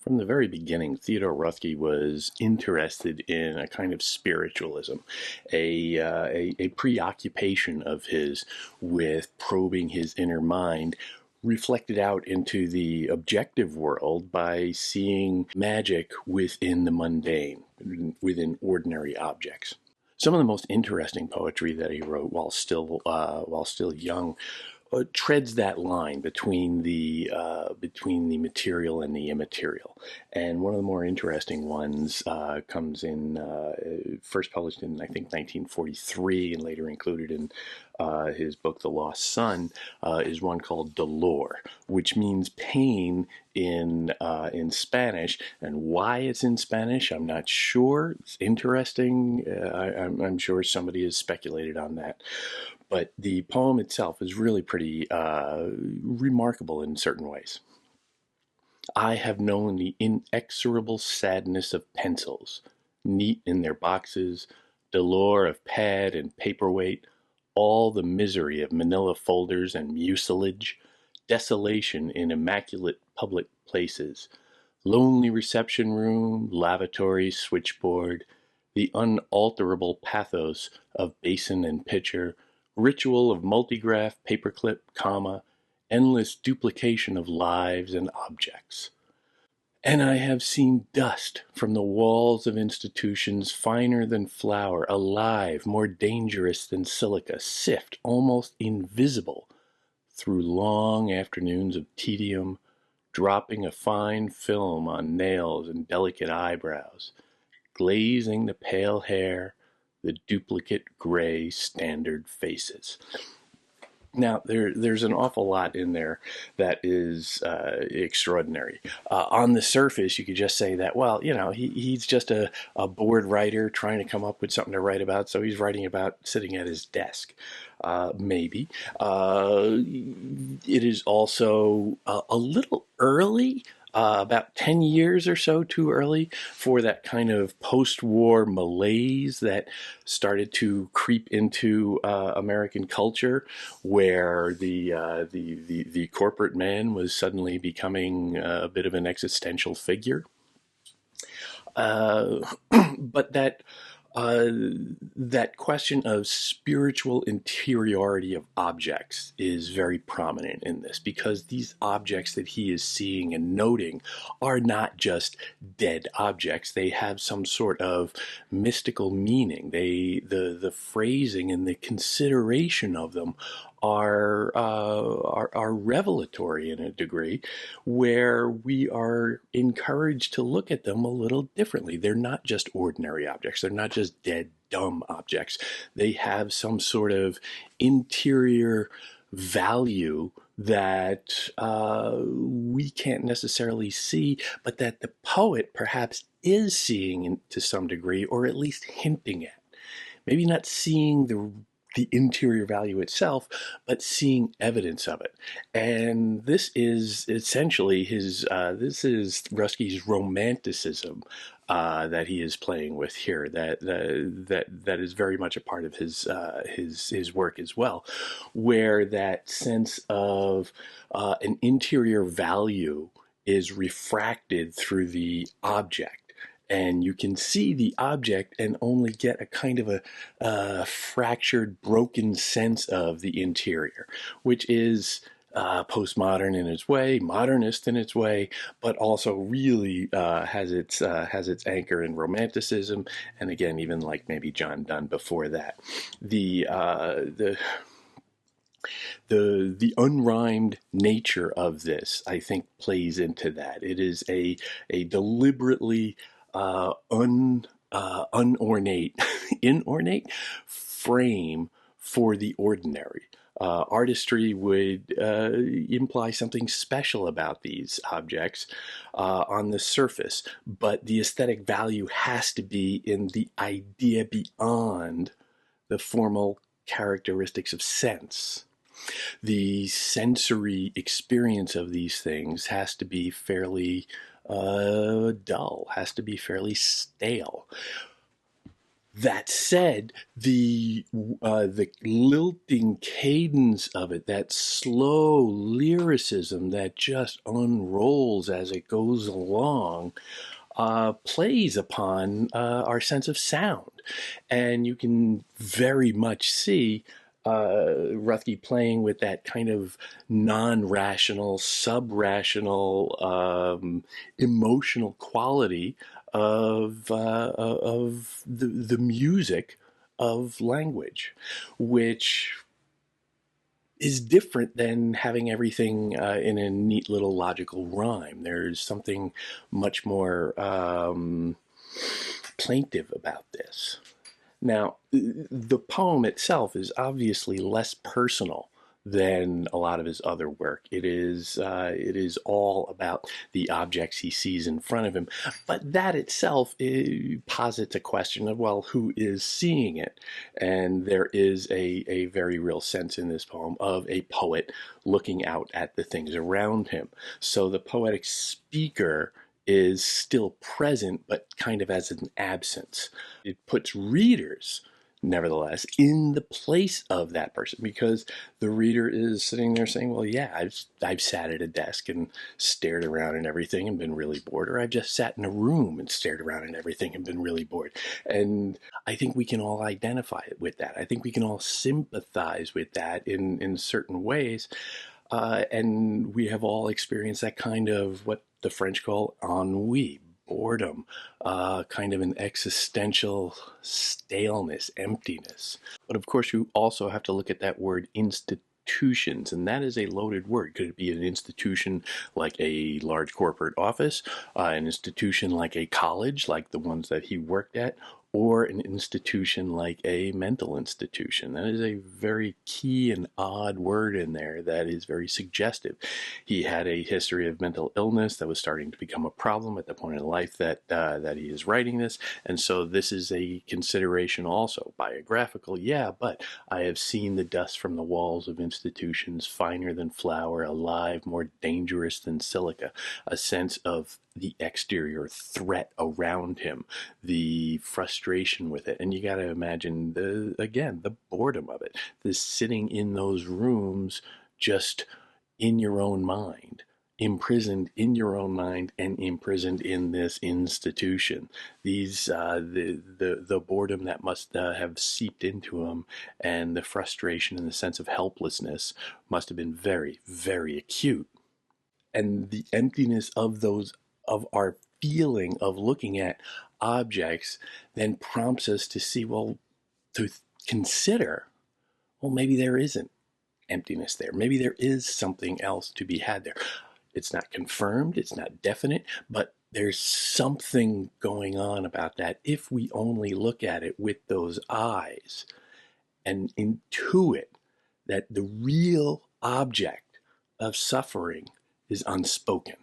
From the very beginning, Theodore Roethke was interested in a kind of spiritualism, a preoccupation of his with probing his inner mind, reflected out into the objective world by seeing magic within the mundane, within ordinary objects. Some of the most interesting poetry that he wrote while still young treads that line between the material and the immaterial. And one of the more interesting ones comes in first published in I think 1943 and later included in his book The Lost Son, is one called Dolor, which means pain in Spanish. And why it's in Spanish, I'm not sure. It's interesting. I'm sure somebody has speculated on that. But the poem itself is really pretty remarkable in certain ways. I have known the inexorable sadness of pencils, neat in their boxes, dolor of pad and paperweight, all the misery of manila folders and mucilage, desolation in immaculate public places, lonely reception room, lavatory, switchboard, the unalterable pathos of basin and pitcher, ritual of multigraph, paperclip, comma, endless duplication of lives and objects. And I have seen dust from the walls of institutions finer than flour, alive, more dangerous than silica, sift, almost invisible, through long afternoons of tedium, dropping a fine film on nails and delicate eyebrows, glazing the pale hair, the duplicate gray standard faces. Now, there's an awful lot in there that is extraordinary. On the surface, you could just say that, well, he's just a bored writer trying to come up with something to write about, so he's writing about sitting at his desk. Maybe. It is also a little early, about 10 years or so too early for that kind of post-war malaise that started to creep into American culture, where the corporate man was suddenly becoming a bit of an existential figure. But that question of spiritual interiority of objects is very prominent in this, because these objects that he is seeing and noting are not just dead objects. They have some sort of mystical meaning. The phrasing and the consideration of them are revelatory in a degree, where we are encouraged to look at them a little differently. They're not just ordinary objects. They're not just dead, dumb objects. They have some sort of interior value that we can't necessarily see, but that the poet perhaps is seeing to some degree, or at least hinting at. Maybe not seeing the interior value itself, but seeing evidence of it. And this is essentially this is Roethke's Romanticism that he is playing with here. That is very much a part of his work as well, where that sense of an interior value is refracted through the object. And you can see the object and only get a kind of a fractured, broken sense of the interior, which is postmodern in its way, modernist in its way, but also really has its anchor in Romanticism, and again, even like maybe John Donne before that. The unrhymed nature of this, I think, plays into that. It is a deliberately unornate, inornate frame for the ordinary. Artistry would imply something special about these objects on the surface, but the aesthetic value has to be in the idea beyond the formal characteristics of sense. The sensory experience of these things has to be fairly dull, has to be fairly stale. That said, the lilting cadence of it, that slow lyricism that just unrolls as it goes along, plays upon our sense of sound. And you can very much see Roethke playing with that kind of non-rational, sub-rational, emotional quality of the music of language, which is different than having everything in a neat little logical rhyme. There's something much more plaintive about this. Now, the poem itself is obviously less personal than a lot of his other work. It is all about the objects he sees in front of him, but that itself posits a question of, well, who is seeing it? And there is a very real sense in this poem of a poet looking out at the things around him. So the poetic speaker is still present, but kind of as an absence. It puts readers, nevertheless, in the place of that person, because the reader is sitting there saying, well, yeah, I've sat at a desk and stared around and everything and been really bored, or I've just sat in a room and stared around and everything and been really bored. And I think we can all identify with that. I think we can all sympathize with that in certain ways. And we have all experienced that kind of what the French call ennui, boredom, kind of an existential staleness, emptiness. But of course, you also have to look at that word institutions, and that is a loaded word. Could it be an institution like a large corporate office, an institution like a college, like the ones that he worked at, or an institution like a mental institution? That is a very key and odd word in there that is very suggestive. He had a history of mental illness that was starting to become a problem at the point in life that he is writing this, and so this is a consideration also. Biographical, yeah, but I have seen the dust from the walls of institutions, finer than flour, alive, more dangerous than silica. A sense of the exterior threat around him, the frustration with it. And you got to imagine the boredom of it, this sitting in those rooms just in your own mind, imprisoned in your own mind and imprisoned in this institution. These the boredom that must have seeped into him, and the frustration and the sense of helplessness must have been very, very acute. And the emptiness of those, of our feeling of looking at objects, then prompts us to see, well, to consider, well, maybe there isn't emptiness there. Maybe there is something else to be had there. It's not confirmed, it's not definite, but there's something going on about that if we only look at it with those eyes and intuit that the real object of suffering is unspoken.